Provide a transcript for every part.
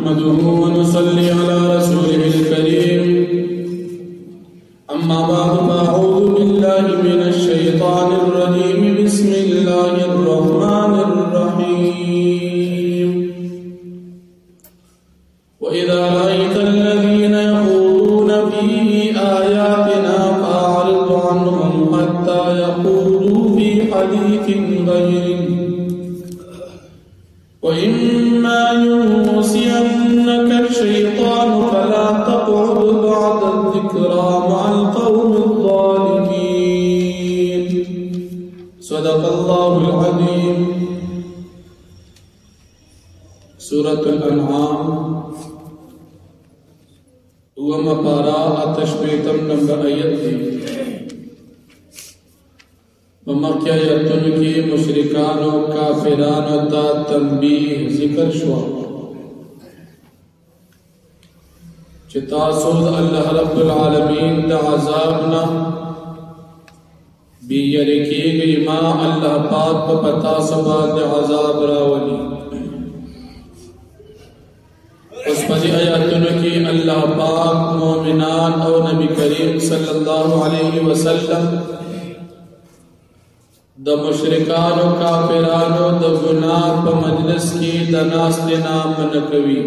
نحمده ونصلي على رسوله الكريم أما بعد فأعوذ بالله من الشيطان الرجيم بسم الله الرحمن الرحيم وإذا رأيت الذين يخوضون في آياتنا فأعرض عنهم حتى يخوضوا في حديث غيره وإما ينسينك الشيطان فلا تقعد بعد الذكرى مع القوم الظالمين صدق الله العظيم. سورة الأنعام ومقارا أتشبيتم نمبر آيات ومکہ یتن کی مشرکان و کافران تا تنبیہ ذکر شوا چتا سود اللہ رب العالمین دا عذابنا بی یرکی گئی ما اللہ پاک پتا سبا دا عذاب راولی اس پدی آیاتن کی اللہ پاک مومنان او نبی کریم صلی اللہ علیہ وسلم د مشرکان و کافران و د گناہ پا مجلس کی د ناست نام نکوی.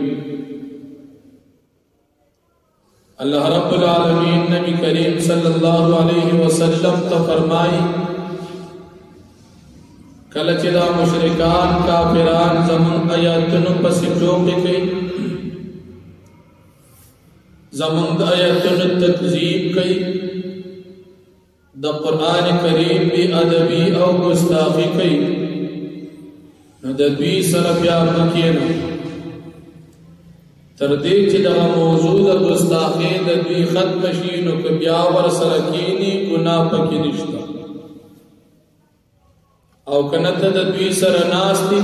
اللہ رب العالمین نبی کریم صلی اللہ علیہ وسلم تا فرمائی کلچ دا مشرکان کافران زمن آیاتن پس ٹوکے کئی زمن آیاتن تکذیب کئی دا قرآن کریم بھی ادبی او گستاخی کئی نو دا دوی سر پیار مکینا تردیک چی دا موضوع دا گستاخی دا دوی ختم شینو کبیاور سرکینی گناہ پکی نشتا او کنت دا دوی سر ناستی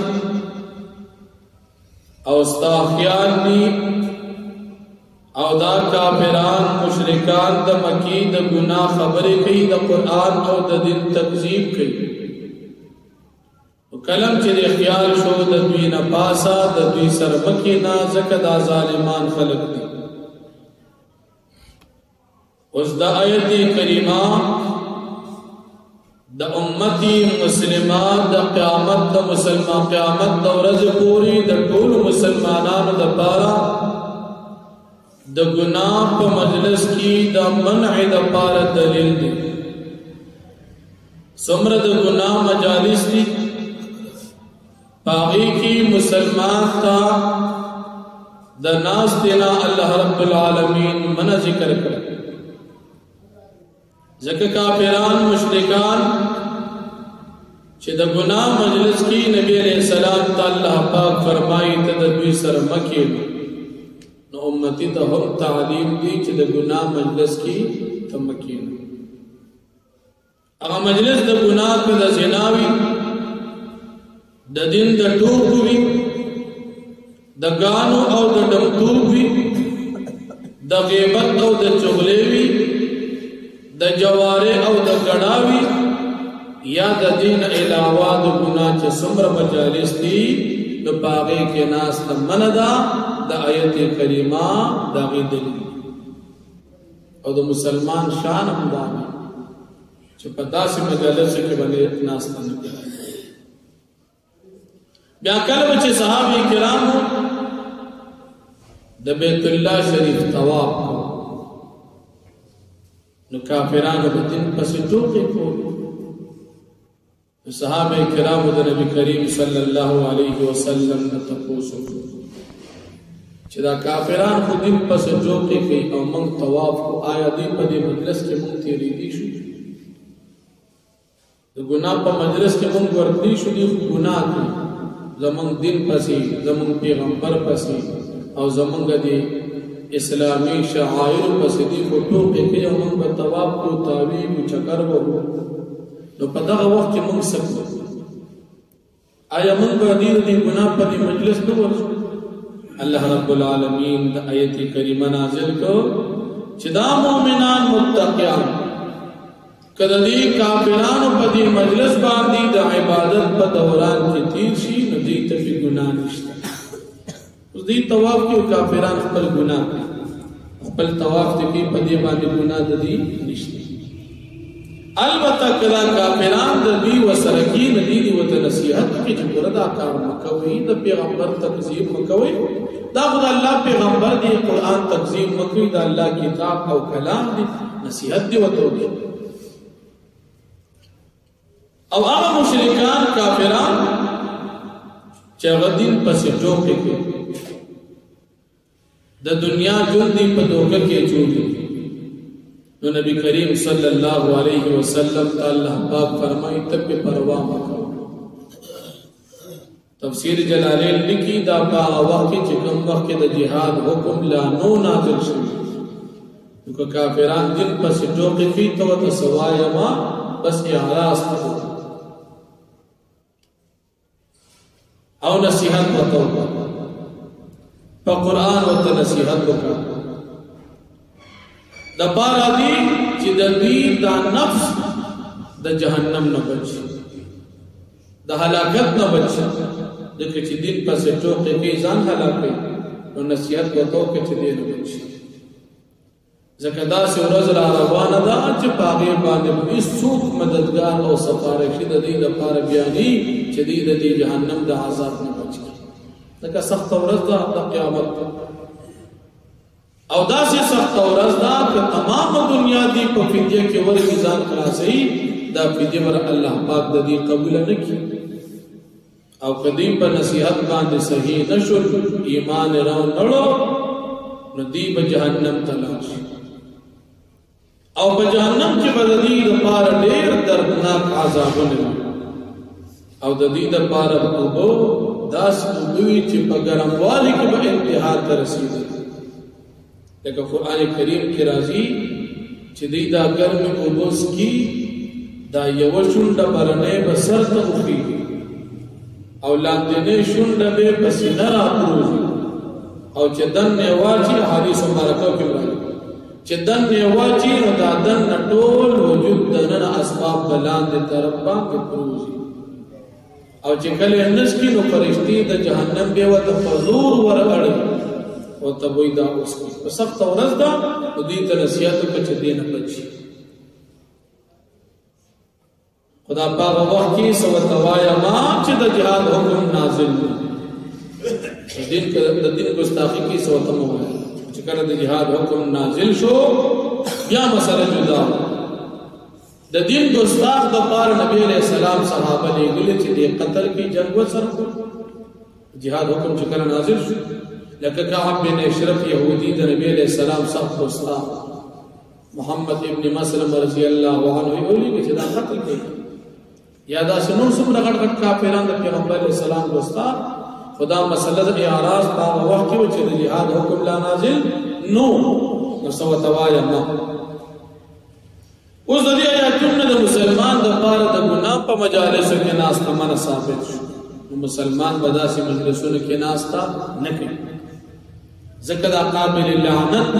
او استاخیان دی او دا کافران مشرکان دا مکی دا گناہ خبری کئی دا قرآن او دا دن تکذیب کئی کلم چی دی خیال شو دا دوی نپاسا دا دوی سر مکی نا زکا دا ظالمان خلق دی. اس دا آیت کریمہ دا امتی مسلمان دا قیامت دا مسلمان قیامت دا ورز پوری دا طول مسلمانان دا پارا دا گناہ پا مجلس کی دا منع دا پارا دلیل دی. سمر دا گناہ مجالس دی پاغی کی مسلمان تا دا ناس دینا اللہ رب العالمین منع ذکر کر ذکر کافران مشرکان چھ دا گناہ مجلس کی نبی علیہ السلام تا اللہ پاک فرمائی تدبی سر مکی امتی تا ہم تعلیم دی چی دا گناہ مجلس کی تمکین اگا مجلس دا گناہ کا دا زناوی دا دن دا ٹوکوی دا گانو او دا دمتوبی دا غیبت او دا چغلیوی دا جوارے او دا گڑاوی یا دا دین علاوہ دا گناہ چی سمر مجالس دی دا پاغی کے ناس تا مندہ دا آیت کریمہ دا غید دلیل او دا مسلمان شان امدامی چھ پتا سی مجالس کے بلے ناستا نکل بیا کلم چھ صحابی کرام دا بیت اللہ شریف طواف کو نو کافران بدن پس ٹوکے کو صحابہ کرام دا نبی کریم صلی اللہ علیہ وسلم نتقوسو چدا کافران خود دن پس جوکے کئی او منگ طواف کو آیا دی پا دی مجلس کے منگ تیری دی شو دی گناہ پا مجلس کے منگ وردی شو دی گناہ کی زمانگ دن پسی زمانگ پیغمبر پسی او زمانگ دی اسلامی شعائر پسی دی خطو پہ کئی او منگ با طواف کو تاویم چکر ورو نو پا دا وقت کی منگ سکتا آیا منگ با دی گناہ پا دی مجلس نو ورشو اللہ رب العالمین دا آیت کریمہ نازل کو چدا مومنان متقیان کدا دی کافرانو پا دی مجلس باندی دا عبادت پا دوران کی تیر شی ندی تفی گناہ نشتا دې طواف کې کافران خپل ګناه خپل طواف ته کې په دې باندې ګناه د دې نشته البته کله کافران د دې وسرکی د دې وته نصيحت کې چې ګوردا کار مکوي د پیغمبر تکذیب مکوي دا خدای الله پیغمبر دی قران تکذیب مکوي دا الله کتاب او کلام دی نصیحت دی وته او هغه مشرکان کافران چې غدین پسې ټوکې کوي د دنیا ژوند دی په دوکه کې جوړي نو نبی کریم صلی الله علیه وسلم الله پاک فرمایي تب پروا مکو تفسیر جلالین لکی دا په وخت چې کوم وخت د جهاد حکم لا نو نازل شوی نو کافران دین پسې ټوکې کوي ته سوایا ما بس اعراض او نصیحت وکړه په قران او نصیحت وکړه د بارا دی چې د دې دا نفس د جهنم نه بچي د هلاکت نه بچي د چې دین پسې ټوکې کوي ځان هلاکوي نو نصیحت وکړه چې دې نه بچي ځکه دا سه ورځ را روانه ده چې پاغه باندې هیڅوک مددگار او سفارشي د دې لپاره بیانې چې دې د جهنم د عذاب نه بچي لکه سخت ورځ ده د قیامت او دا سه سخت ورځ ده چې تمام دنیا دی په فدیه کې ورته ځان خلاصي دا فدیه ور الله پاک د دې قبول نه کړي او قدیم په نصیحت باندې صحیح نشو ایمان راو نړو ندی په جهنم تلاش او په جهنم کې بدلی د پاره ډېر دردناک عذابونه او د دې د پاره وګو داس دوی چې په ګرموالي کې به انتها ته رسیدي لکه قران کریم کې راځي چې دې دا ګرم وګوس کی دا یو شونډه برنه به سر ته وخی او لاندې شونډه به پسینه راپروزي او چې دن واچي حدیث مبارکو کې راځي چې دن واچي نو دا دن ټول وجود دنن اسباب بلاندې طرف باندې پروزي او چې کله انس کې نو فرشتي د جهنم به وته حضور ورغړي او تبوي دا اوس په سخت ورځ دا دې ته نصیحت کچ دې نه بچي خدا پاک وخت کې سو توایا ما چې د جهاد حکم نازل دین د دین ګستاخی کی سوته مو چې کله د جهاد حکم نازل شو بیا مسله جدا د دین ګستاخ د پار نبی علیہ السلام صحابه لګل چې د قتل کی جنگ وسره جهاد حکم چې کله نازل شو لکه کعب بن اشرف يهودي د نبی علیہ السلام صاحب دوستا محمد ابن مسلم رضی الله عنه ویلي چې دا قتل کړي یا دا شنو څومره غټ کافرانو د پیغمبر علیہ السلام دوستا خدا مسله د اعراض په وخت کې چې د جهاد حکم لا نازل نو سو توایا ما اوس د دې آیاتونو د مسلمان د پاره د ګناه په مجالسو کې ناس تمنه ثابت شو مسلمان بداسي مجلسونو کې ناس تا نه کوي ذکر قابل لعنت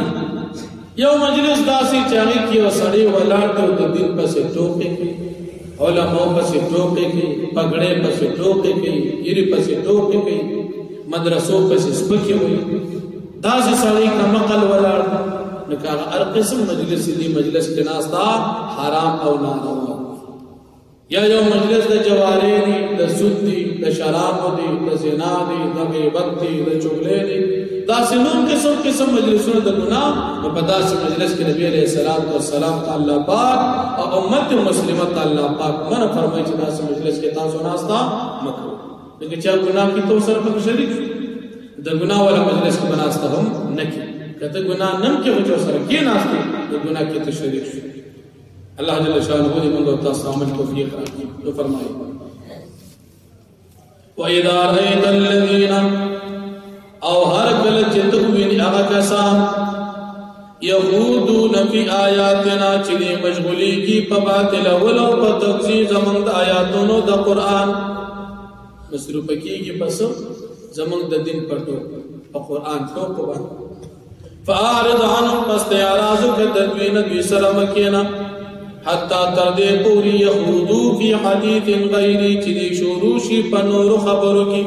یو مجلس داسي چاغي کې وسړي ولاړ ته د دین پسې ټوکې کوي علماء پسې ټوکې کوي پګړې پسې ټوکې کوي یری پسې ټوکې کوي مدرسو پسې سپکې وي داسې سړی کمقل ولاړ نو هر قسم مجلس دی مجلس کې ناستا حرام او ناروا یا یو مجلس د جواری دی د سود دی د شراب دی د زنا دی د غیبت دی د چغلې دی داسې نور قسم مجلسونو د ګناه په داسې مجلس کې نبی علیہ الصلوۃ والسلام الله پاک او امت مسلمه الله پاک منع فرمایي چې داسې مجلس کې تاسو ناستا مکو دغه چې ګناه کی تو سره په شریک د ګناه ولا مجلس کې بناسته هم نکي کته ګناه نم کې وجو سره کې ناسته د ګناه کې ته شریک شو الله جل شانه دې موږ تاسو عمل توفیق راکړي نو فرمایي واذا رايت الذين او هر کله چې ته ویني هغه کسان يهودون فی آیاتنا چې مشغولی کی په باطل ولو په تکذیب زمون د آیاتونو د قران مصروف کیږي پس زمون د دین پټو په قران ټوک باندې فاعرض عنهم پس اعراض کدوین دوی سره مکینا حتا تر دې پوری يهودو فی حدیث غیری چې دې شروع شي په نور خبرو کې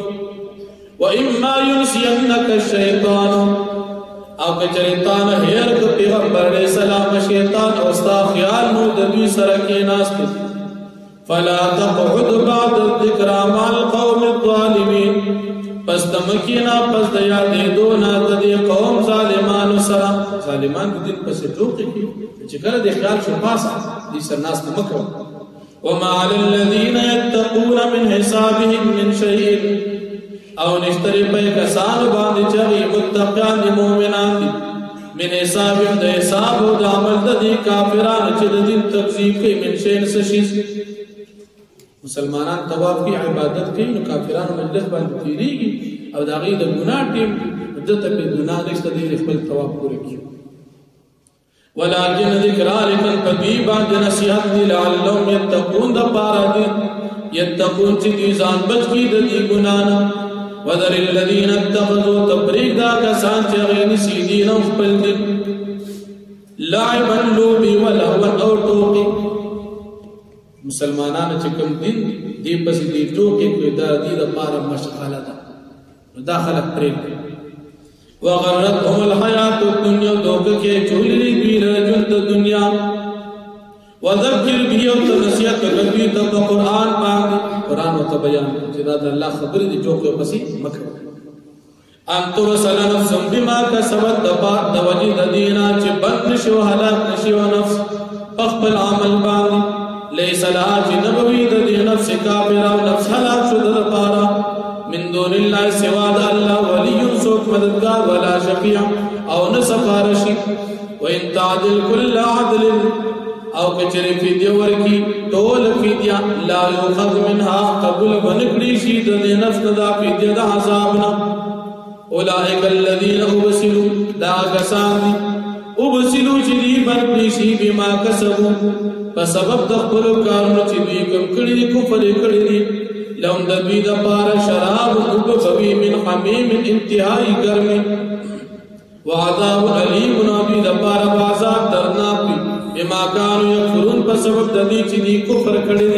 وَإِمَّا يُنْسِيَنَّكَ الشَّيْطَانُ او که شیطان هیر کو پیغمبر علیہ السلام شیطان اوستا خیال نو د دوی سره کې ناست فلا تقعد بعد الذکر مع القوم الظالمین پس تمکینا پس د یاد دونا د قوم ظالمانو سره ظالمان د دین پس ټوکی چې کله د خیال شو پاسه دې سر ناس مکو وما على الذين يتقون من حسابهم من شيء او نشتری پای کسان باندې چې متقیان دي مؤمنان دي من حساب د حساب او د عمل د دي کافرانو چې د دین تکذیب کوي من شین سشیز مسلمانان طواف کی عبادت کوي نو کافرانو مجلس باندې تیریږي او دا غي د ګناه ټیم دته په ګناه نشته دي خپل طواف پوره کوي ولكن ذکر لکن پدی باندې نصیحت دي لعلهم يتقون د پاره دي يتقون چې دي ځان بچ کی د دې ګناه وذر الذين اتخذوا تبريك دا کسان چې غین سیدین او خپل دین لعبا لوبي ولهوا او ټوکی مسلمانانو چې کوم دین دی پس دی ټوکی کوي دا دی د پاره مشغله ده داخله پرې وغرتهم الحیات الدنیا دوکه کې چولې دی رجل د دنیا وذکر به او نصیحت کوي د قرآن باندې قرآن او بیان چې دا د الله خبرې دی جوړه پسې مکه ان تو وسل نفس بما کسبت د وجه د دینا چې بند شو هلاک نشو نفس خپل عمل باندې ليس لها نبوي د دې نفس کافر او نفس هلاک شو د لپاره من دون الله سوا د الله ولي سوک مددگار ولا شفيع او نسفارشي وان تعدل كل عدل او کچری فدیه ورکی ټول فدیه لا یؤخذ منها قبول ونکړي شي د نفس د فدیه د عذابنا اولئک الذین ابسلوا دا کسان ابسلوا چې دی باندې شي بما کسبوا په سبب د خپل کارونو چې دوی کوم کړي کفر کړي لهم د دوی د پاره شراب او بوي من حمیم انتهائی ګرمي وعذاب علیم نبی د پاره عذاب درناک بما كانوا يكفرون بسبب د دې چې دي کفر کړي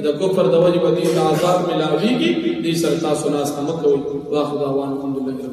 د کفر د وجه باندې عذاب ملاويږي دې سرتا سنا سمکو واخذ دعوانا الحمدلله